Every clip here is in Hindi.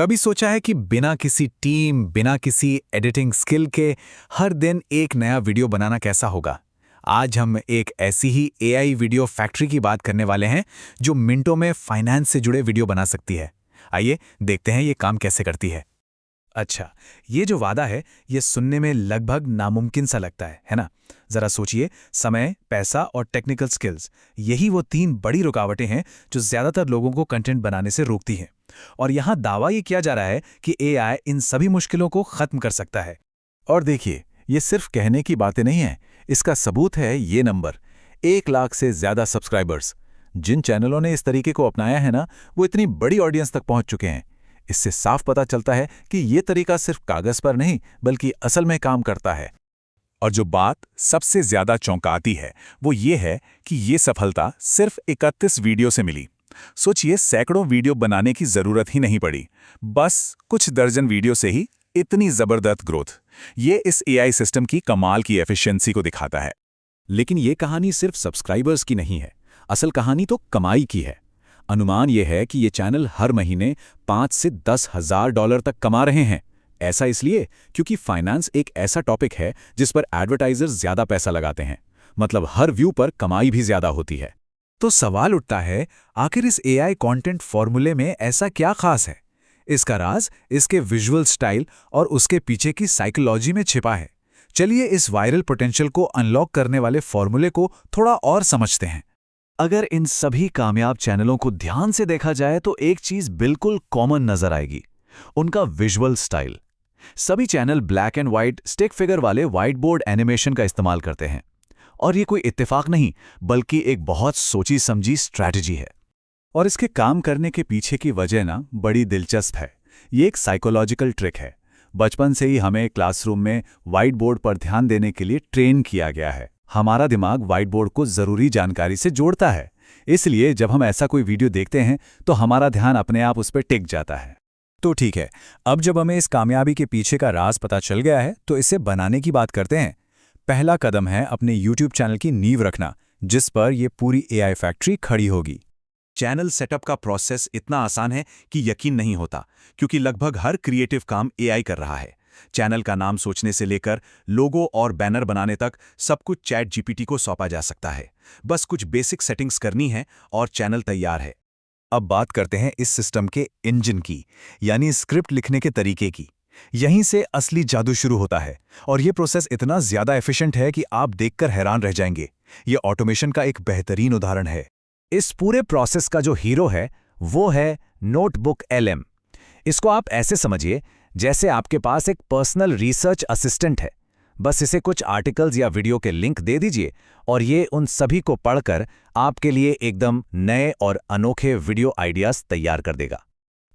कभी सोचा है कि बिना किसी टीम, बिना किसी एडिटिंग स्किल के हर दिन एक नया वीडियो बनाना कैसा होगा? आज हम एक ऐसी ही एआई वीडियो फैक्ट्री की बात करने वाले हैं जो मिनटों में फाइनेंस से जुड़े वीडियो बना सकती है। आइए देखते हैं ये काम कैसे करती है। अच्छा, ये जो वादा है ये सुनने में लगभग नामुमकिन सा लगता है ना? जरा सोचिए, समय, पैसा और टेक्निकल स्किल्स, यही वो तीन बड़ी रुकावटें हैं जो ज्यादातर लोगों को कंटेंट बनाने से रोकती हैं। और यहाँ दावा ये किया जा रहा है कि एआई इन सभी मुश्किलों को खत्म कर सकता है। और देखिए, ये सिर्फ कहने की बातें नहीं हैं, इसका सबूत है ये नंबर 1 लाख से ज्यादा सब्सक्राइबर्स। जिन चैनलों ने इस तरीके को अपनाया है ना, वो इतनी बड़ी ऑडियंस तक पहुंच चुके हैं। इससे साफ पता चलता है कि ये तरीका सिर्फ कागज पर नहीं बल्कि असल में काम करता है। और जो बात सबसे ज्यादा चौंकाती है वो ये है कि ये सफलता सिर्फ 31 वीडियो से मिली। सोचिए, सैकड़ों वीडियो बनाने की जरूरत ही नहीं पड़ी, बस कुछ दर्जन वीडियो से ही इतनी जबरदस्त ग्रोथ। ये इस एआई सिस्टम की कमाल की एफिशिएंसी को दिखाता है। लेकिन ये कहानी सिर्फ सब्सक्राइबर्स की नहीं है, असल कहानी तो कमाई की है। अनुमान ये है कि ये चैनल हर महीने 5 से 10 हजार डॉलर तक कमा रहे हैं। ऐसा इसलिए क्योंकि फाइनेंस एक ऐसा टॉपिक है जिस पर एडवर्टाइजर्स ज्यादा पैसा लगाते हैं, मतलब हर व्यू पर कमाई भी ज्यादा होती है। तो सवाल उठता है, आखिर इस एआई कंटेंट फॉर्मूले में ऐसा क्या खास है? इसका राज इसके विजुअल स्टाइल और उसके पीछे की साइकोलॉजी में छिपा है। चलिए इस वायरल पोटेंशियल को अनलॉक करने वाले फॉर्मूले को थोड़ा और समझते हैं। अगर इन सभी कामयाब चैनलों को ध्यान से देखा जाए तो एक चीज बिल्कुल कॉमन नजर आएगी, उनका विजुअल स्टाइल। सभी channel black and white stick figure वाले व्हाइट बोर्ड एनिमेशन का इस्तेमाल करते हैं। और ये कोई इत्तेफाक नहीं बल्कि एक बहुत सोची समझी स्ट्रैटेजी है। और इसके काम करने के पीछे की वजह ना बड़ी दिलचस्प है। ये एक साइकोलॉजिकल ट्रिक है। बचपन से ही हमें क्लासरूम में व्हाइट बोर्ड पर ध्यान देने के लिए ट्रेन किया गया है। हमारा दिमाग व्हाइट बोर्ड को जरूरी जानकारी से जोड़ता है, इसलिए जब हम ऐसा कोई वीडियो देखते हैं तो हमारा ध्यान अपने आप उस पर टिक जाता है। तो ठीक है, अब जब हमें इस कामयाबी के पीछे का राज पता चल गया है तो इसे बनाने की बात करते हैं। पहला कदम है अपने YouTube चैनल की नींव रखना, जिस पर यह पूरी एआई फैक्ट्री खड़ी होगी। चैनल सेटअप का प्रोसेस इतना आसान है कि यकीन नहीं होता, क्योंकि लगभग हर क्रिएटिव काम एआई कर रहा है। चैनल का नाम सोचने से लेकर लोगो और बैनर बनाने तक सब कुछ चैट जीपीटी को सौंपा जा सकता है। बस कुछ बेसिक सेटिंग्स करनी है और चैनल तैयार है। अब बात करते हैं इस सिस्टम के इंजन की, यानी स्क्रिप्ट लिखने के तरीके की। यहीं से असली जादू शुरू होता है और ये प्रोसेस इतना ज्यादा एफिशिएंट है कि आप देखकर हैरान रह जाएंगे। ये ऑटोमेशन का एक बेहतरीन उदाहरण है। इस पूरे प्रोसेस का जो हीरो है वो है नोटबुक एलएम। इसको आप ऐसे समझिए जैसे आपके पास एक पर्सनल रिसर्च असिस्टेंट है। बस इसे कुछ आर्टिकल्स या वीडियो के लिंक दे दीजिए और ये उन सभी को पढ़कर आपके लिए एकदम नए और अनोखे वीडियो आइडियाज तैयार कर देगा।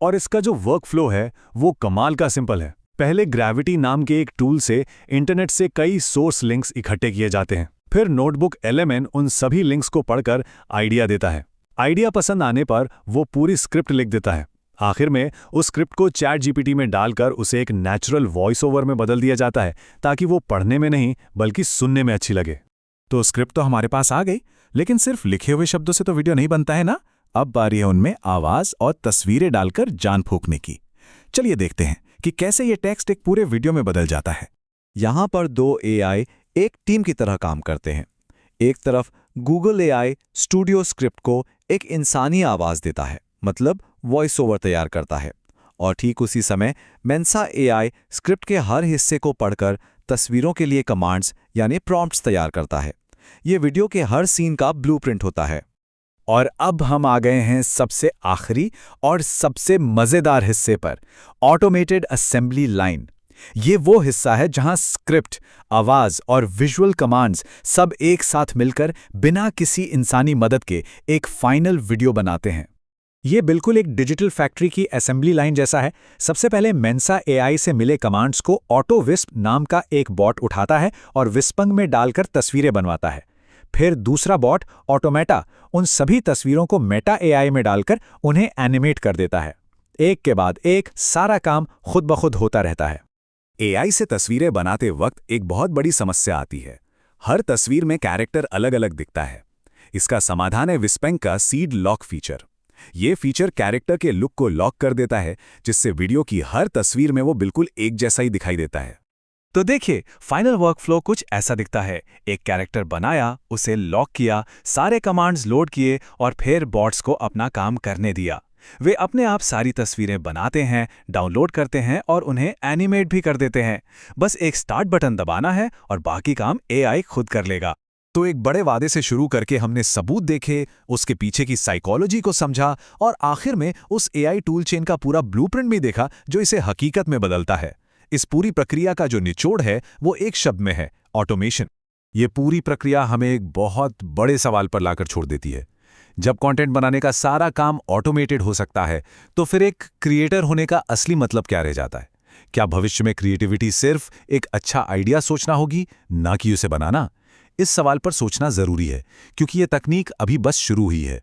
और इसका जो वर्क फ्लो है वो कमाल का सिंपल है। पहले ग्रेविटी नाम के एक टूल से इंटरनेट से कई सोर्स लिंक्स इकट्ठे किए जाते हैं। फिर नोटबुक एलएमएन उन सभी लिंक्स को पढ़कर आइडिया देता है। आइडिया पसंद आने पर वो पूरी स्क्रिप्ट लिख देता है। आखिर में उस स्क्रिप्ट को चैट जीपीटी में डालकर उसे एक नेचुरल वॉइस ओवर में बदल दिया जाता है, ताकि वो पढ़ने में नहीं बल्कि सुनने में अच्छी लगे। तो स्क्रिप्ट तो हमारे पास आ गई, लेकिन सिर्फ लिखे हुए शब्दों से तो वीडियो नहीं बनता है ना। अब बारी है उनमें आवाज और तस्वीरें डालकर जान फूंकने की। चलिए देखते हैं कि कैसे ये टेक्स्ट एक पूरे वीडियो में बदल जाता है। यहां पर दो एआई एक टीम की तरह काम करते हैं। एक तरफ गूगल एआई स्टूडियो स्क्रिप्ट को एक इंसानी आवाज देता है, मतलब वॉइस ओवर तैयार करता है। और ठीक उसी समय मेंसा एआई स्क्रिप्ट के हर हिस्से को पढ़कर तस्वीरों के लिए कमांड्स यानी प्रॉम्प्ट्स तैयार करता है। ये वीडियो के हर सीन का ब्लूप्रिंट होता है। और अब हम आ गए हैं सबसे आखिरी और सबसे मजेदार हिस्से पर, ऑटोमेटेड असेंबली लाइन। ये वो हिस्सा है जहां स्क्रिप्ट, आवाज और विजुअल कमांड्स सब एक साथ मिलकर बिना किसी इंसानी मदद के एक फाइनल वीडियो बनाते हैं। ये बिल्कुल एक डिजिटल फैक्ट्री की असेंबली लाइन जैसा है। सबसे पहले मेंसा एआई से मिले कमांड्स को ऑटो विस्प नाम का एक बॉट उठाता है और विस्पंग में डालकर तस्वीरें बनवाता है। फिर दूसरा बॉट ऑटोमेटा उन सभी तस्वीरों को मेटा एआई में डालकर उन्हें एनिमेट कर देता है। एक के बाद एक सारा काम खुद ब खुद होता रहता है। एआई से तस्वीरें बनाते वक्त एक बहुत बड़ी समस्या आती है। हर तस्वीर में कैरेक्टर अलग अलग दिखता है। इसका समाधान है विस्पेंग का सीड लॉक फीचर। ये फीचर कैरेक्टर के लुक को लॉक कर देता है, जिससे वीडियो की हर तस्वीर में वो बिल्कुल एक जैसा ही दिखाई देता है। तो देखिए, फाइनल वर्कफ्लो कुछ ऐसा दिखता है। एक कैरेक्टर बनाया, उसे लॉक किया, सारे कमांड्स लोड किए और फिर बॉट्स को अपना काम करने दिया। वे अपने आप सारी तस्वीरें बनाते हैं, डाउनलोड करते हैं और उन्हें एनिमेट भी कर देते हैं। बस एक स्टार्ट बटन दबाना है और बाकी काम एआई खुद कर लेगा। तो एक बड़े वादे से शुरू करके हमने सबूत देखे, उसके पीछे की साइकोलॉजी को समझा और आखिर में उस एआई टूल चेन का पूरा ब्लूप्रिंट भी देखा जो इसे हकीकत में बदलता है। इस पूरी प्रक्रिया का जो निचोड़ है वो एक शब्द में है, ऑटोमेशन। ये पूरी प्रक्रिया हमें एक बहुत बड़े सवाल पर लाकर छोड़ देती है। जब कंटेंट बनाने का सारा काम ऑटोमेटेड हो सकता है, तो फिर एक क्रिएटर होने का असली मतलब क्या रह जाता है? क्या भविष्य में क्रिएटिविटी सिर्फ एक अच्छा आइडिया सोचना होगी, ना कि उसे बनाना? इस सवाल पर सोचना जरूरी है, क्योंकि ये तकनीक अभी बस शुरू हुई है।